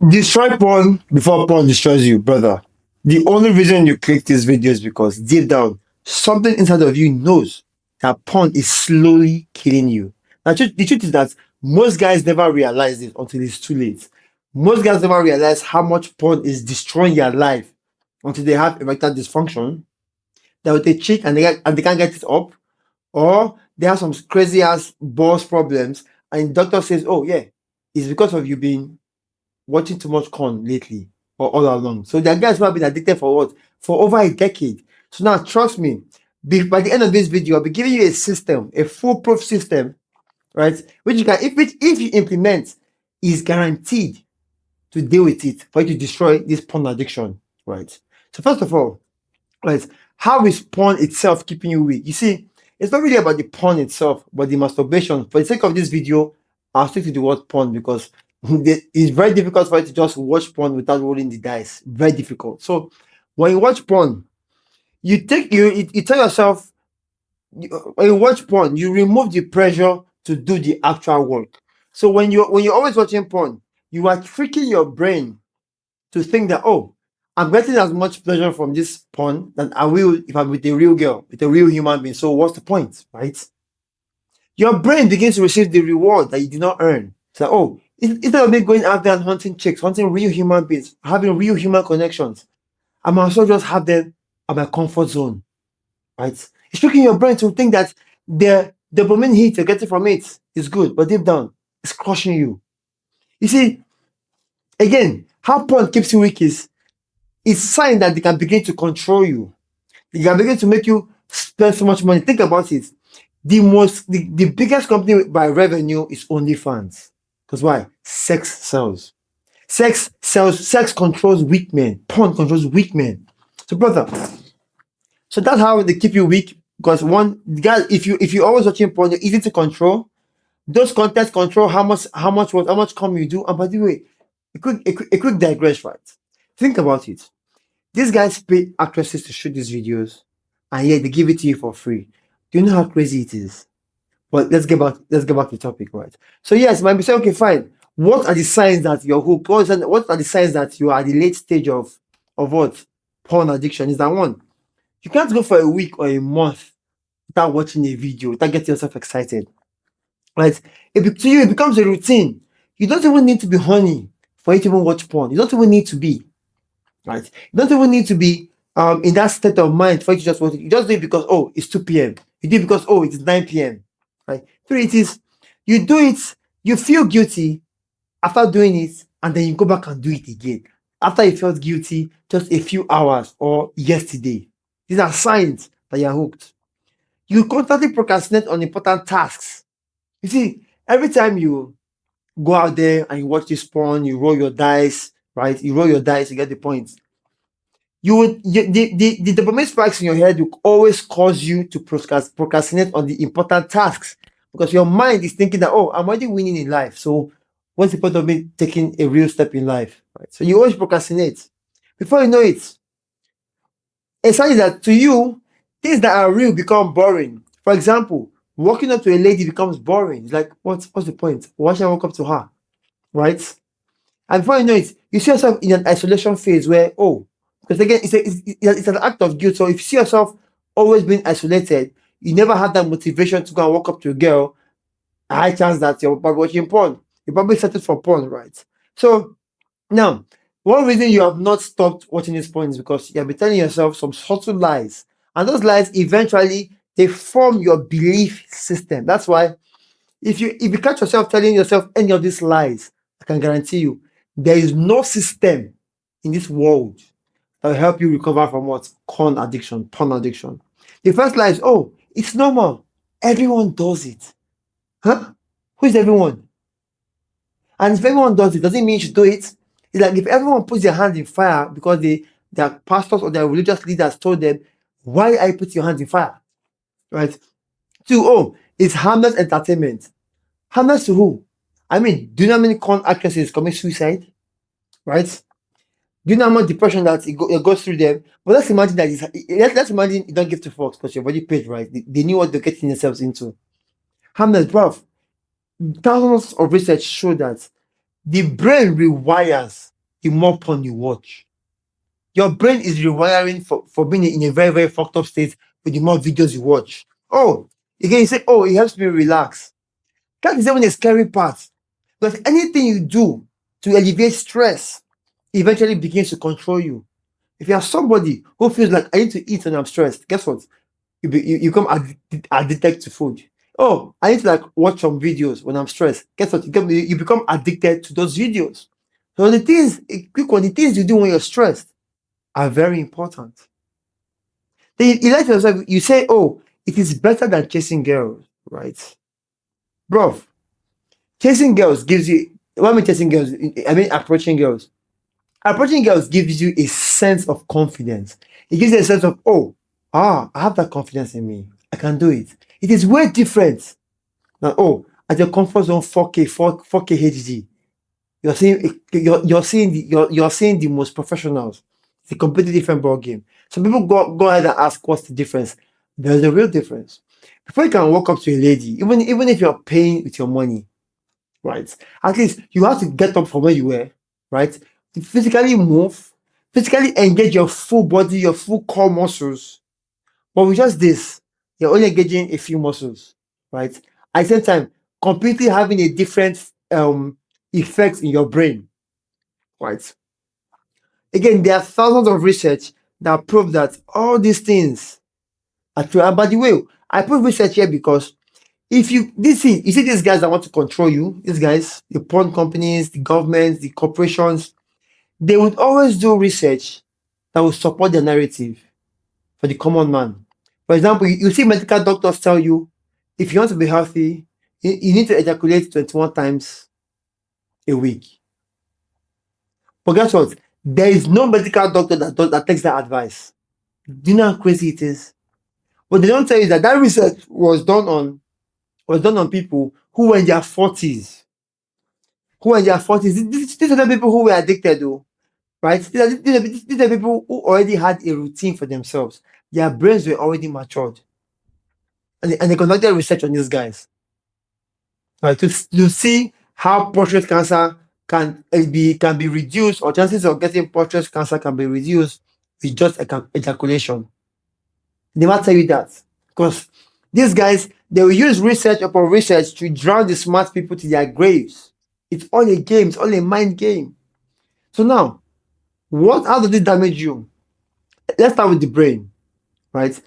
Destroy porn before porn destroys you, brother. The only reason you click this video is because deep down, something inside of you knows that porn is slowly killing you. Now, the truth is that most guys never realize it until it's too late. Most guys never realize how much porn is destroying their life until they have erectile dysfunction, that they cheat and they can't get it up, or they have some crazy ass balls problems, and the doctor says, "Oh yeah, it's because of you being watching too much corn lately or all along." So there are guys who have been addicted for what? For over a decade. So now trust me, by the end of this video, I'll be giving you a system, a foolproof system, right? Which you can, if you implement, is guaranteed to deal with it for you to destroy this porn addiction, right? So first of all, right, how is porn itself keeping you weak? You see, it's not really about the porn itself, but the masturbation. For the sake of this video, I'll stick to the word porn because it's very difficult for you to just watch porn without rolling the dice. Very difficult. So when you watch porn, you tell yourself, when you watch porn, you remove the pressure to do the actual work. So when you're always watching porn, you are tricking your brain to think that, oh, I'm getting as much pleasure from this porn than I will if I'm with a real girl, with a real human being. So what's the point, right? Your brain begins to receive the reward that you did not earn. So, oh, instead of me going out there and hunting chicks, hunting real human beings, having real human connections, I might as well just have them at my comfort zone, right? It's tricking your brain to think that the dopamine hit you're getting from it is good, but deep down, it's crushing you. You see, again, how porn keeps you weak is it's a sign that they can begin to control you. They can begin to make you spend so much money. Think about it. The biggest company by revenue is OnlyFans. Because why? Sex sells. Sex sells. Sex controls weak men. Porn controls weak men. So, brother, so that's how they keep you weak. Because one guy, if you always watching porn, you're easy to control. Those contents control how much come you do. And by the way, a quick digress, right? Think about it. These guys pay actresses to shoot these videos, and yet they give it to you for free. Do you know how crazy it is? But let's get back to the topic, right? So yes, you might be saying, okay, fine. What are the signs that you're hooked? What are the signs that you are at the late stage of what? Porn addiction? Is that one? You can't go for a week or a month without watching a video, without getting yourself excited. Right? To you, it becomes a routine. You don't even need to be horny for you to even watch porn. You don't even need to be. Right? You don't even need to be in that state of mind for you to just watch it. You just do it because, oh, it's 2 p.m. You do it because, oh, it's 9 p.m. Right? Three, it is, you do it, you feel guilty after doing it, and then you go back and do it again. After you felt guilty just a few hours or yesterday. These are signs that you're hooked. You constantly procrastinate on important tasks. You see, every time you go out there and you watch this porn, you roll your dice, right? You roll your dice, you get the point. The dopamine spikes in your head will always cause you to procrastinate on the important tasks because your mind is thinking that, oh, I'm already winning in life. So what's the point of me taking a real step in life? Right? So you always procrastinate. Before you know it, it's sign that to you, things that are real become boring. For example, walking up to a lady becomes boring. It's like, what's the point? Why should I walk up to her? Right? And before you know it, you see yourself in an isolation phase where, oh, because again, it's an act of guilt. So if you see yourself always being isolated, you never had that motivation to go and walk up to a girl, a high chance that you're probably watching porn. You probably settled for porn, right? So now, one reason you have not stopped watching this porn is because you have been telling yourself some subtle lies. And those lies eventually they form your belief system. That's why if you catch yourself telling yourself any of these lies, I can guarantee you there is no system in this world that will help you recover from what? Porn addiction. The first lie is, oh, it's normal. Everyone does it. Huh? Who is everyone? And if everyone does it, doesn't mean you should do it. It's like if everyone puts their hand in fire because their pastors or their religious leaders told them, why are you putting your hands in fire? Right? Two, oh, it's harmless entertainment. Harmless to who? I mean, do you know how many con actresses commit suicide? Right? Do you know how much depression that it goes through them? But let's imagine that let's imagine you don't give two fucks because you're already paid, right? They knew what they're getting themselves into. Harmless, bruv. Thousands of research show that the brain rewires the more porn you watch. Your brain is rewiring for being in a very, very fucked up state with the more videos you watch. Oh, again, you say, oh, it helps me relax. That is even a scary part. Because anything you do to alleviate stress eventually begins to control you. If you are somebody who feels like I need to eat when I'm stressed, guess what? You become addicted to food. Oh, I need to like watch some videos when I'm stressed. Guess what? You become addicted to those videos. So the things, a quick one, the things you do when you're stressed are very important. Then you like yourself, you say, oh, it is better than chasing girls, right? Bro, chasing girls gives you, what I mean chasing girls, I mean approaching girls. Approaching girls gives you a sense of confidence. It gives you a sense of, oh, I have that confidence in me. I can do it. It is way different. Now, oh, at your comfort zone 4K, 4K HD, you're seeing the most professionals. It's a completely different ball game. Some people go ahead and ask what's the difference. There's a real difference. Before you can walk up to a lady, even if you're paying with your money, right? At least you have to get up from where you were, right? To physically move, physically engage your full body, your full core muscles. But with just this, you're only engaging a few muscles, right? At the same time, completely having a different effect in your brain, right? Again, there are thousands of research that prove that all these things are true. And by the way, I put research here because if you see these guys that want to control you, these guys, the porn companies, the governments, the corporations, they would always do research that will support their narrative for the common man. For example, you see medical doctors tell you if you want to be healthy, you need to ejaculate 21 times a week. But guess what? There is no medical doctor that takes that advice. Do you know how crazy it is? What they don't tell you is that that research was done on people who were in their 40s. Who were in their 40s. These are the people who were addicted, though, right? These are people who already had a routine for themselves. Their brains were already matured. And they conducted research on these guys, right? To see how prostate cancer can be reduced, or chances of getting prostate cancer can be reduced with just ejaculation. They never tell you that. Because these guys, they will use research upon research to drown the smart people to their graves. It's all a game, it's all a mind game. So now, how does it damage you? Let's start with the brain, right?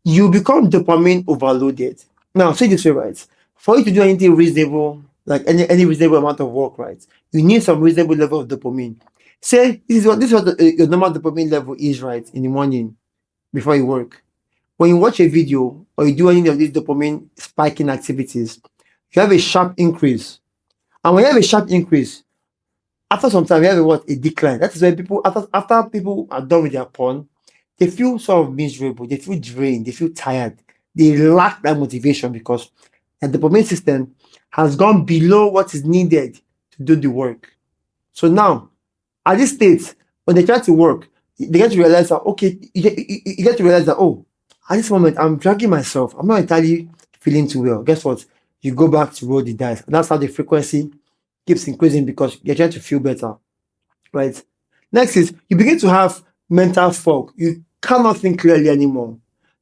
You become dopamine overloaded. Now, say this way, right? For you to do anything reasonable, like any reasonable amount of work, right? You need some reasonable level of dopamine. Say this is what your normal dopamine level is, right? In the morning before you work. When you watch a video or you do any of these dopamine spiking activities, you have a sharp increase. And when you have a sharp increase, after some time, you have a decline. That is when people, after people are done with their porn, they feel sort of miserable, they feel drained, they feel tired, they lack that motivation because the dopamine system has gone below what is needed to do the work. So now, at this state, when they try to work, they get to realize that, okay, you get to realize that, oh, at this moment, I'm dragging myself. I'm not entirely feeling too well. Guess what? You go back to roll the dice. And that's how the frequency keeps increasing because you're trying to feel better, right? Next is you begin to have mental fog. You cannot think clearly anymore.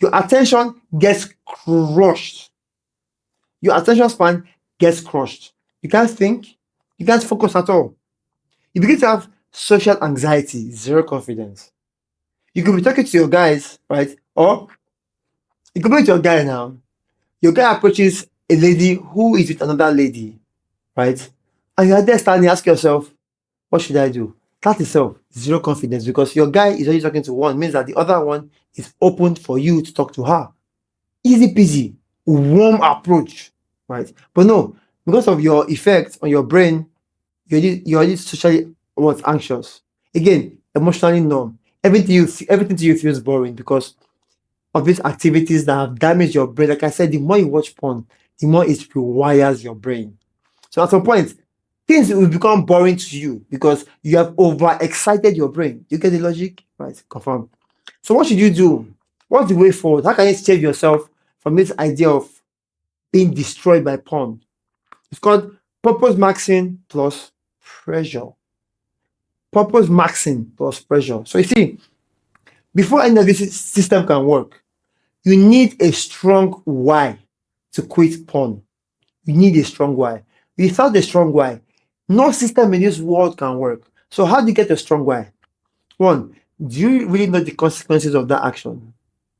Your attention gets crushed. Your attention span gets crushed. You can't think. You can't focus at all. You begin to have social anxiety, zero confidence. You could be talking to your guys, right? Or you could be with your guy now. Your guy approaches a lady who is with another lady, right? And you're there standing, ask yourself, what should I do? That itself, zero confidence because your guy is only talking to one, means that the other one is open for you to talk to her. Easy peasy, warm approach, right? But no, because of your effect on your brain, you're already socially anxious. Again, emotionally numb. Everything to you feels boring because of these activities that have damaged your brain. Like I said, the more you watch porn, the more it rewires your brain. So at some point, things will become boring to you because you have overexcited your brain. You get the logic? Right, confirm. So what should you do? What's the way forward? How can you save yourself from this idea of being destroyed by porn? It's called purpose maxing plus pressure. Purpose maxing plus pressure. So you see, before any of this system can work, you need a strong why to quit porn. You need a strong why. Without a strong why, no system in this world can work. So how do you get a strong why? One, do you really know the consequences of that action?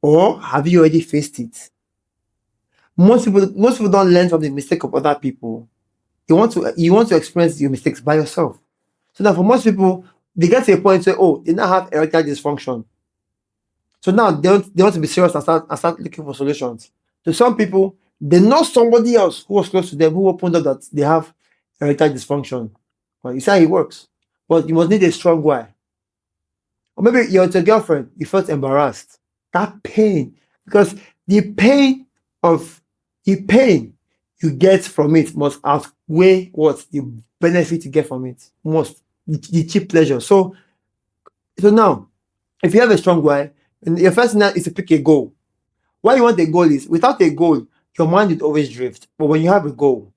Or have you already faced it? Most people don't learn from the mistake of other people. You want to experience your mistakes by yourself. So now for most people, they get to a point where they now have erectile dysfunction. So now they want to be serious and start looking for solutions. To some people, they know somebody else who was close to them who opened up that they have erectile dysfunction. Well, you see how it works. But you must need a strong why. Or maybe you're with your girlfriend, you felt embarrassed. That pain. Because the pain of the pain you get from it must outweigh what the benefit you get from it. Must the cheap pleasure. So now, if you have a strong why, and your first thing now is to pick a goal. Why you want a goal is without a goal, your mind would always drift. But when you have a goal,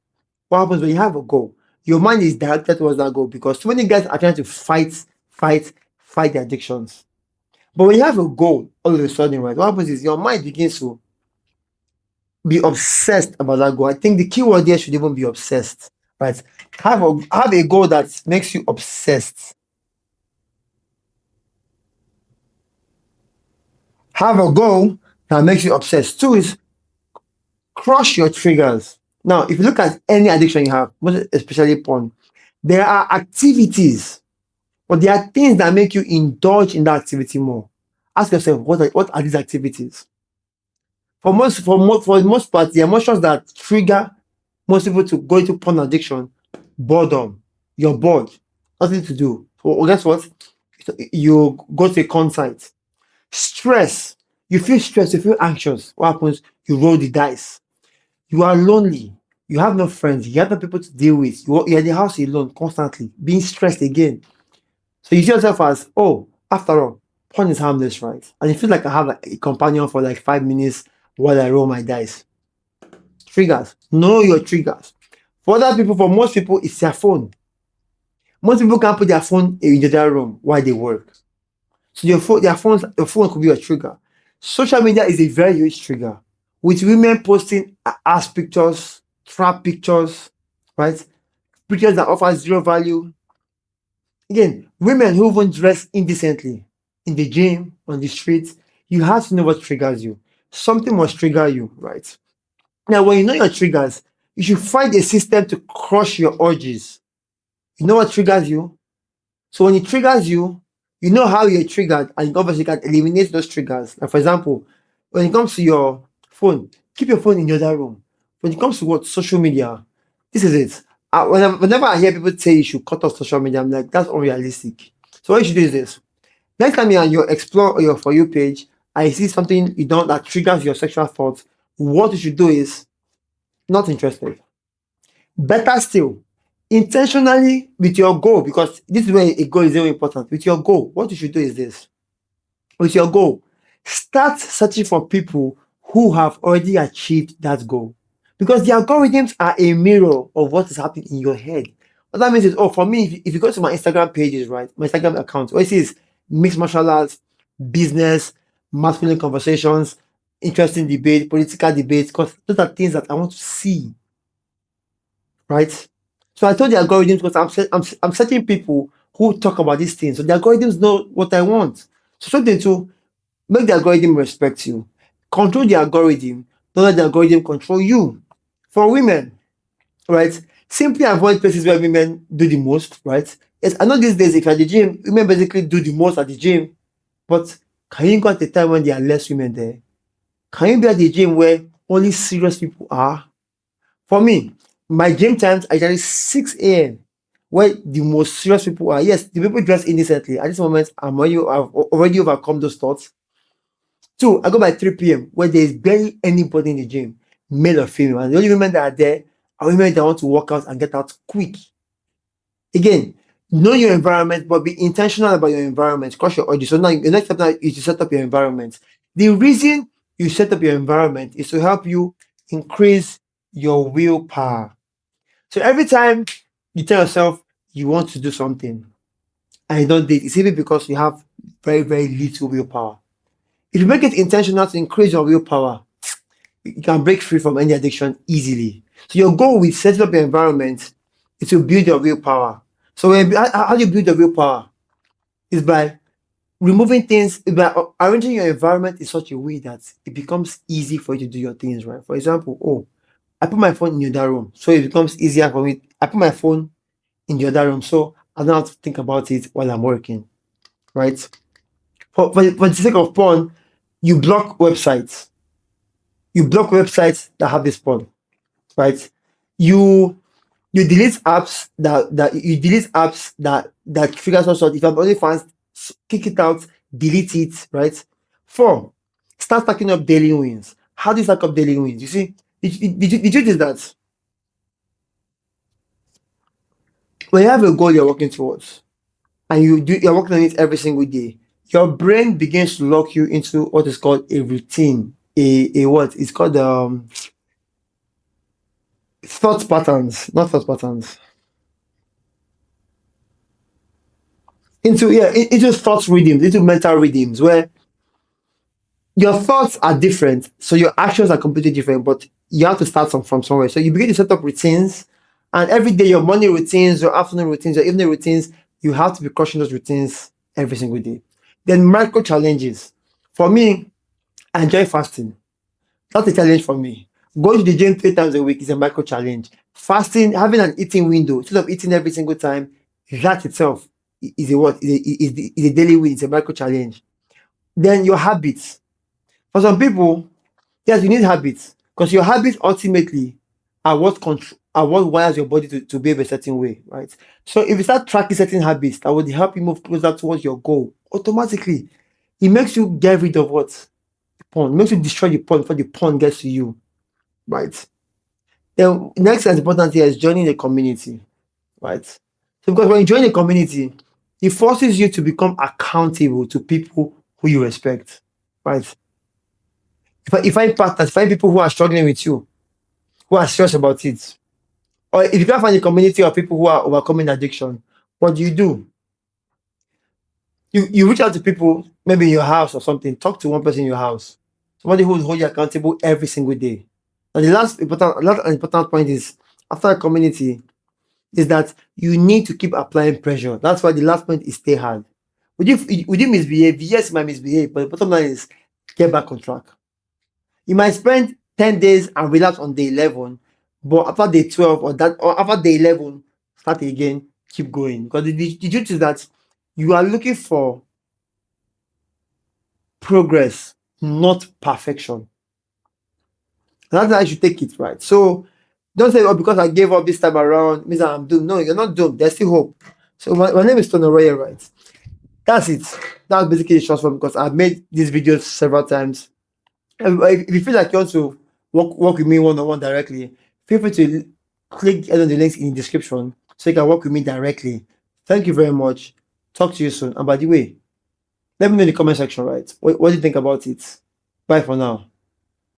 what happens when you have a goal? Your mind is directed towards that goal because so many guys are trying to fight the addictions. But when you have a goal, all of a sudden, right, what happens is your mind begins to be obsessed about that goal. I think the key word there should even be obsessed, right? Have a goal that makes you obsessed. Have a goal that makes you obsessed. Two is crush your triggers. Now, if you look at any addiction you have, especially porn, there are activities, but there are things that make you indulge in that activity more. Ask yourself, what are these activities? For the most part, the emotions that trigger most people to go into porn addiction, boredom. You're bored, nothing to do. So guess what? You go to a concert. Stress. You feel stressed, you feel anxious. What happens? You roll the dice. You are lonely. You have no friends. You have no people to deal with. You're in the house alone constantly, being stressed again. So you see yourself as, oh, after all, porn is harmless, right? And you feel like I have like a companion for like 5 minutes while I roll my dice. Triggers. Know your triggers. For other people, for most people, it's their phone. Most people can't put their phone in the other room while they work. So your phone could be a trigger. Social media is a very huge trigger. With women posting ass pictures, trap pictures, right? Pictures that offer zero value. Again, women who even dress indecently in the gym, on the streets, you have to know what triggers you. Something must trigger you, right? Now, when you know your triggers, you should find a system to crush your urges. You know what triggers you? So when it triggers you, you know how you're triggered, and obviously you can eliminate those triggers. Like for example, when it comes to your phone, keep your phone in the other room. When it comes to what social media, this is it. Whenever I hear people say you should cut off social media, I'm like, that's unrealistic. So what you should do is this. Next time you're on your explore or your for you page, I see something you don't that triggers your sexual thoughts. What you should do is not interested. Better still, intentionally with your goal, because this is where a goal is very important. With your goal, what you should do is this. With your goal, start searching for people who have already achieved that goal. Because the algorithms are a mirror of what is happening in your head. What that means is, for me, if you go to my Instagram pages, right, my Instagram account, what it is mixed martial arts, business, masculine conversations, interesting debate, political debates, because those are things that I want to see, right? So I told the algorithms because I'm searching people who talk about these things. So the algorithms know what I want. So something to make the algorithm respect you. Control the algorithm. Don't let the algorithm control you. For women, right? Simply avoid places where women do the most, right? Yes, I know these days if you're at the gym, women basically do the most at the gym. But can you go at a time when there are less women there? Can you be at the gym where only serious people are? For me, my gym times are usually 6 a.m. where the most serious people are. Yes, the people dress indecently. At this moment, I've already overcome those thoughts. Two, I go by 3 p.m. where there is barely anybody in the gym, male or female. And the only women that are there are women that want to work out and get out quick. Again, know your environment, but be intentional about your environment. Crush your urges. So now the next step now is to set up your environment. The reason you set up your environment is to help you increase your willpower. So every time you tell yourself you want to do something, and you don't date, it's even because you have very, very little willpower. If you make it intentional to increase your willpower, you can break free from any addiction easily. So your goal with setting up your environment is to build your willpower. So how do you build your willpower? Is by removing things, by arranging your environment in such a way that it becomes easy for you to do your things, right? For example, oh, I put my phone in the other room, so it becomes easier for me. I put my phone in the other room, so I don't have to think about it while I'm working, right? For the sake of porn, you block websites. You block websites that have this porn, right? You you delete apps that figure some sort. If you have OnlyFans, kick it out, delete it, right? Four, start stacking up daily wins. How do you stack up daily wins? You see, the truth is that when you have a goal you're working towards and you're working on it every single day, your brain begins to lock you into what is called a routine. A what? It's called thought patterns, not thought patterns. Into thought rhythms, into mental rhythms where your thoughts are different, so your actions are completely different, but you have to start from somewhere. So you begin to set up routines, and every day your morning routines, your afternoon routines, your evening routines, you have to be crushing those routines every single day. Then micro challenges. For me, I enjoy fasting. That's a challenge for me. Going to the gym 3 times a week is a micro challenge. Fasting, having an eating window, instead of eating every single time, that itself is a what? Is a daily win, it's a micro challenge. Then your habits. For some people, yes, you need habits because your habits ultimately are what wires your body to behave a certain way, right? So if you start tracking certain habits that would help you move closer towards your goal, automatically it makes you get rid of what? Porn. It makes you destroy the porn before the porn gets to you, right? Then next and important here is joining the community, right? So because when you join a community, it forces you to become accountable to people who you respect, right? If you find partners, find people who are struggling with you, who are serious about it. Or if you can't find a community of people who are overcoming addiction, what do? You reach out to people, maybe in your house or something, talk to one person in your house, somebody who will hold you accountable every single day. And the last important point is after a community is that you need to keep applying pressure. That's why the last point is stay hard. Would you misbehave? Yes, you might misbehave, but the bottom line is get back on track. You might spend 10 days and relapse on day 11, but after day 12 or after day 11, start again, keep going. Because the truth is that you are looking for progress, not perfection. That's how you should take it, right? So don't say, oh, because I gave up this time around, means I'm doomed. No, you're not doomed. There's still hope. So my name is Tony Royer, right? That's it. That's basically the short form because I've made these videos several times. And if you feel like you want to work with me one on one directly, feel free to click any of the links in the description so you can work with me directly. Thank you very much. Talk to you soon. And by the way, let me know in the comment section, right? What do you think about it? Bye for now.